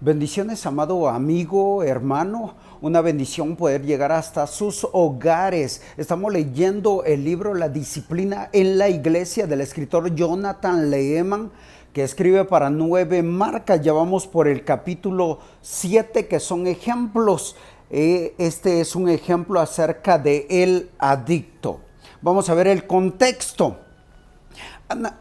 Bendiciones, amado amigo, hermano. Una bendición poder llegar hasta sus hogares. Estamos leyendo el libro La disciplina en la iglesia del escritor Jonathan Leeman, que escribe para 9 marcas. Ya vamos por el capítulo 7, que son ejemplos. Este es un ejemplo acerca de el adicto. Vamos a ver el contexto.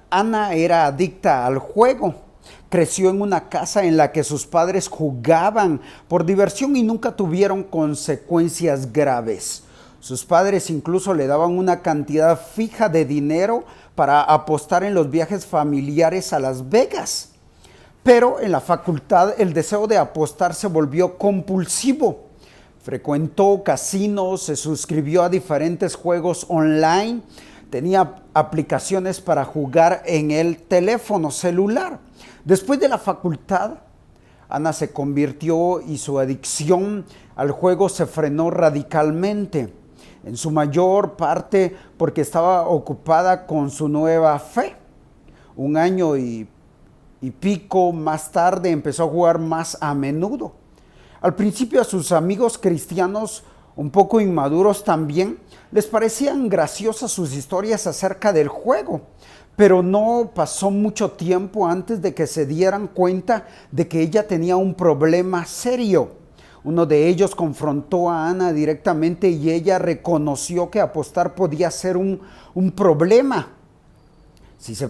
Ana era adicta al juego. Creció en una casa en la que sus padres jugaban por diversión y nunca tuvieron consecuencias graves. Sus padres incluso le daban una cantidad fija de dinero para apostar en los viajes familiares a Las Vegas. Pero en la facultad el deseo de apostar se volvió compulsivo. Frecuentó casinos, se suscribió a diferentes juegos online, tenía aplicaciones para jugar en el teléfono celular. Después de la facultad, Ana se convirtió y su adicción al juego se frenó radicalmente, en su mayor parte porque estaba ocupada con su nueva fe. Un año y pico más tarde empezó a jugar más a menudo. Al principio a sus amigos cristianos, un poco inmaduros también, les parecían graciosas sus historias acerca del juego, pero no pasó mucho tiempo antes de que se dieran cuenta de que ella tenía un problema serio. Uno de ellos confrontó a Ana directamente y ella reconoció que apostar podía ser un problema si se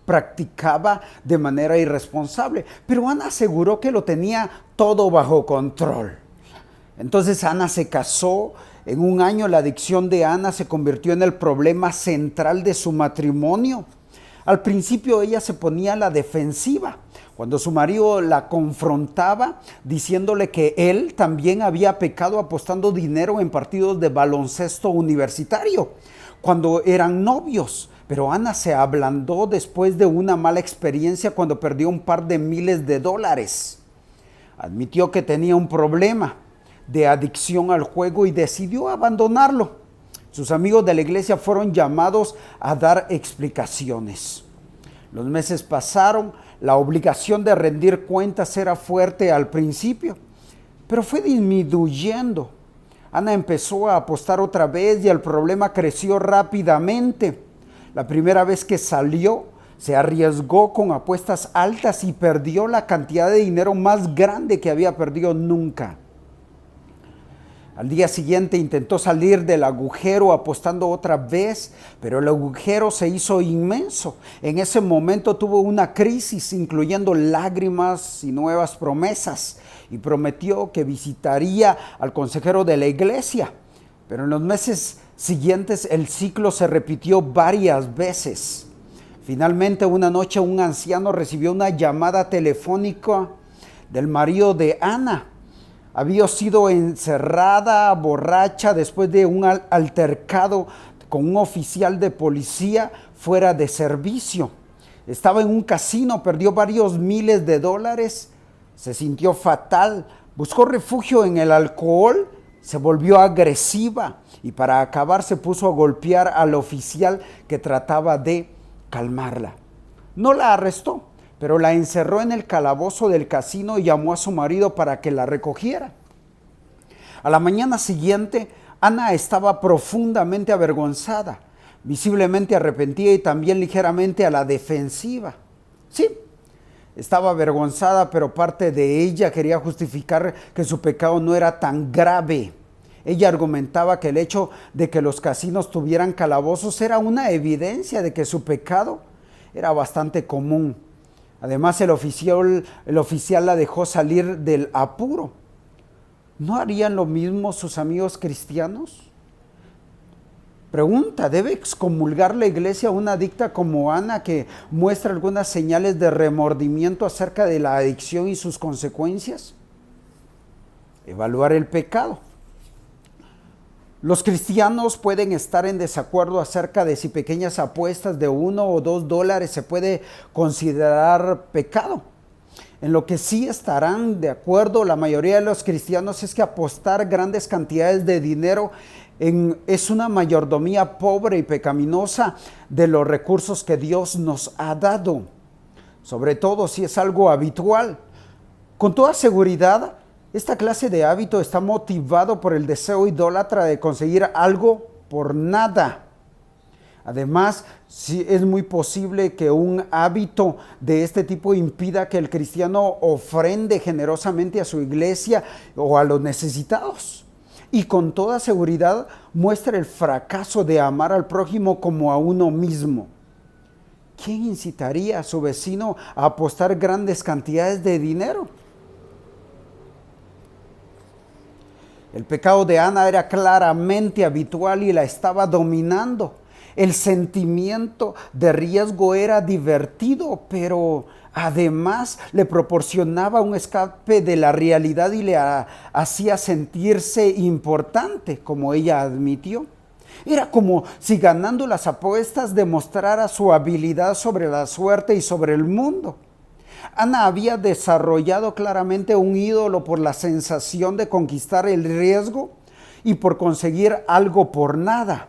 practicaba de manera irresponsable, pero Ana aseguró que lo tenía todo bajo control. Entonces Ana se casó. En un año la adicción de Ana se convirtió en el problema central de su matrimonio. Al principio ella se ponía a la defensiva cuando su marido la confrontaba diciéndole que él también había pecado apostando dinero en partidos de baloncesto universitario cuando eran novios. Pero Ana se ablandó después de una mala experiencia cuando perdió un par de miles de dólares. Admitió que tenía un problema de adicción al juego y decidió abandonarlo. Sus amigos de la iglesia fueron llamados a dar explicaciones. Los meses pasaron, la obligación de rendir cuentas era fuerte al principio, pero fue disminuyendo. Ana empezó a apostar otra vez y el problema creció rápidamente. La primera vez que salió, se arriesgó con apuestas altas y perdió la cantidad de dinero más grande que había perdido nunca. Al día siguiente intentó salir del agujero apostando otra vez, pero el agujero se hizo inmenso. En ese momento tuvo una crisis, incluyendo lágrimas y nuevas promesas, y prometió que visitaría al consejero de la iglesia. Pero en los meses siguientes el ciclo se repitió varias veces. Finalmente, una noche un anciano recibió una llamada telefónica del marido de Ana. Había sido encerrada, borracha, después de un altercado con un oficial de policía fuera de servicio. Estaba en un casino, perdió varios miles de dólares, se sintió fatal, buscó refugio en el alcohol, se volvió agresiva y para acabar se puso a golpear al oficial que trataba de calmarla. No la arrestó, pero la encerró en el calabozo del casino y llamó a su marido para que la recogiera. A la mañana siguiente, Ana estaba profundamente avergonzada, visiblemente arrepentida y también ligeramente a la defensiva. Sí, estaba avergonzada, pero parte de ella quería justificar que su pecado no era tan grave. Ella argumentaba que el hecho de que los casinos tuvieran calabozos era una evidencia de que su pecado era bastante común. Además, el oficial la dejó salir del apuro. ¿No harían lo mismo sus amigos cristianos? Pregunta, ¿debe excomulgar la iglesia a una adicta como Ana que muestra algunas señales de remordimiento acerca de la adicción y sus consecuencias? Evaluar el pecado. Los cristianos pueden estar en desacuerdo acerca de si pequeñas apuestas de $1 o $2 se puede considerar pecado. En lo que sí estarán de acuerdo la mayoría de los cristianos es que apostar grandes cantidades de dinero es una mayordomía pobre y pecaminosa de los recursos que Dios nos ha dado, sobre todo si es algo habitual. Con toda seguridad, esta clase de hábito está motivado por el deseo idólatra de conseguir algo por nada. Además, sí es muy posible que un hábito de este tipo impida que el cristiano ofrende generosamente a su iglesia o a los necesitados. Y con toda seguridad muestra el fracaso de amar al prójimo como a uno mismo. ¿Quién incitaría a su vecino a apostar grandes cantidades de dinero? El pecado de Ana era claramente habitual y la estaba dominando. El sentimiento de riesgo era divertido, pero además le proporcionaba un escape de la realidad y le hacía sentirse importante, como ella admitió. Era como si ganando las apuestas demostrara su habilidad sobre la suerte y sobre el mundo. Ana había desarrollado claramente un ídolo por la sensación de conquistar el riesgo y por conseguir algo por nada.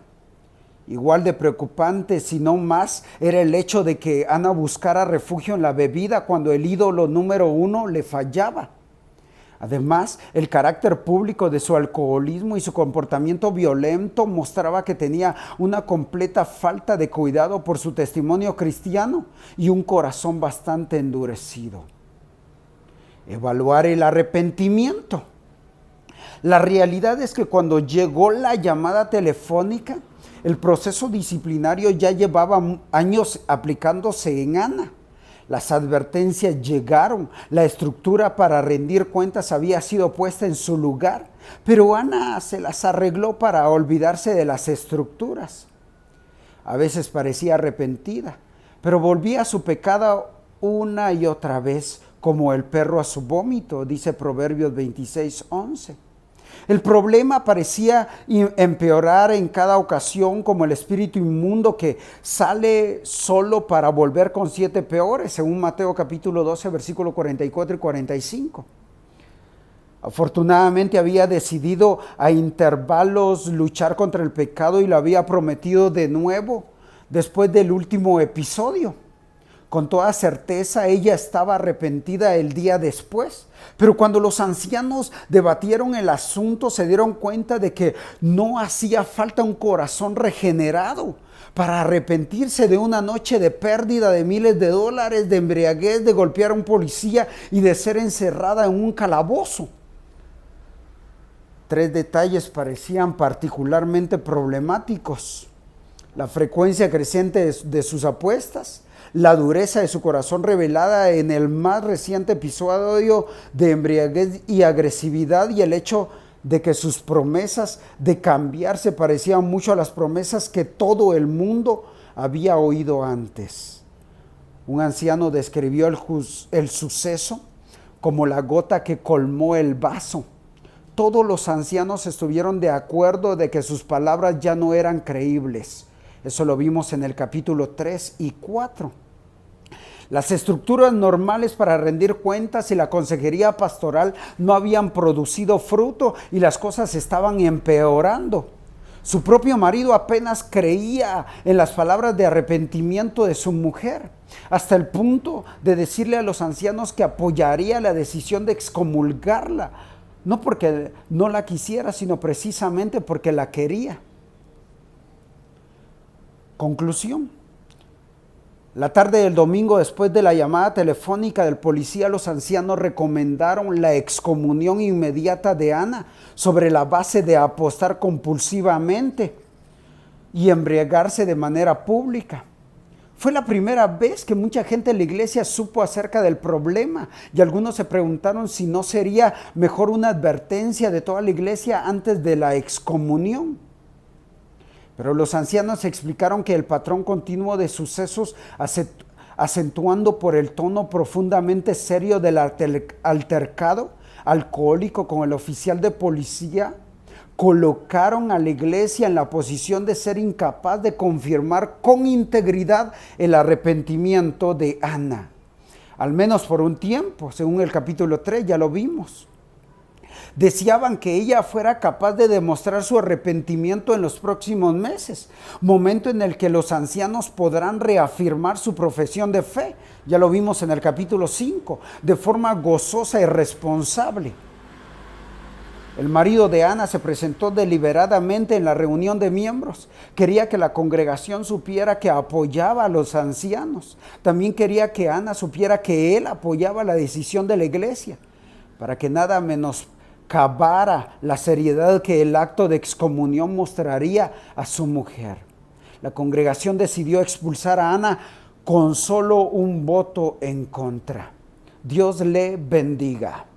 Igual de preocupante, si no más, era el hecho de que Ana buscara refugio en la bebida cuando el ídolo número 1 le fallaba. Además, el carácter público de su alcoholismo y su comportamiento violento mostraba que tenía una completa falta de cuidado por su testimonio cristiano y un corazón bastante endurecido. Evaluar el arrepentimiento. La realidad es que cuando llegó la llamada telefónica, el proceso disciplinario ya llevaba años aplicándose en Ana. Las advertencias llegaron, la estructura para rendir cuentas había sido puesta en su lugar, pero Ana se las arregló para olvidarse de las estructuras. A veces parecía arrepentida, pero volvía a su pecado una y otra vez, como el perro a su vómito, dice Proverbios 26:11. El problema parecía empeorar en cada ocasión, como el espíritu inmundo que sale solo para volver con 7 peores, según Mateo capítulo 12, versículo 44 y 45. Afortunadamente había decidido a intervalos luchar contra el pecado y lo había prometido de nuevo después del último episodio. Con toda certeza ella estaba arrepentida el día después, pero cuando los ancianos debatieron el asunto se dieron cuenta de que no hacía falta un corazón regenerado para arrepentirse de una noche de pérdida de miles de dólares, de embriaguez, de golpear a un policía y de ser encerrada en un calabozo. 3 detalles parecían particularmente problemáticos: la frecuencia creciente de sus apuestas, la dureza de su corazón revelada en el más reciente episodio de embriaguez y agresividad, y el hecho de que sus promesas de cambiar se parecían mucho a las promesas que todo el mundo había oído antes. Un anciano describió el suceso como la gota que colmó el vaso. Todos los ancianos estuvieron de acuerdo de que sus palabras ya no eran creíbles. Eso lo vimos en el capítulo 3 y 4. Las estructuras normales para rendir cuentas y la consejería pastoral no habían producido fruto y las cosas estaban empeorando. Su propio marido apenas creía en las palabras de arrepentimiento de su mujer, hasta el punto de decirle a los ancianos que apoyaría la decisión de excomulgarla, no porque no la quisiera, sino precisamente porque la quería. Conclusión. La tarde del domingo, después de la llamada telefónica del policía, los ancianos recomendaron la excomunión inmediata de Ana sobre la base de apostar compulsivamente y embriagarse de manera pública. Fue la primera vez que mucha gente en la iglesia supo acerca del problema y algunos se preguntaron si no sería mejor una advertencia de toda la iglesia antes de la excomunión. Pero los ancianos explicaron que el patrón continuo de sucesos, acentuando por el tono profundamente serio del altercado alcohólico con el oficial de policía, colocaron a la iglesia en la posición de ser incapaz de confirmar con integridad el arrepentimiento de Ana. Al menos por un tiempo, según el capítulo 3, ya lo vimos. Deseaban que ella fuera capaz de demostrar su arrepentimiento en los próximos meses, momento en el que los ancianos podrán reafirmar su profesión de fe. Ya lo vimos en el capítulo 5, de forma gozosa y responsable. El marido de Ana se presentó deliberadamente en la reunión de miembros. Quería que la congregación supiera que apoyaba a los ancianos. También quería que Ana supiera que él apoyaba la decisión de la iglesia, para que nada menoscabara la seriedad que el acto de excomunión mostraría a su mujer. La congregación decidió expulsar a Ana con solo un voto en contra. Dios le bendiga.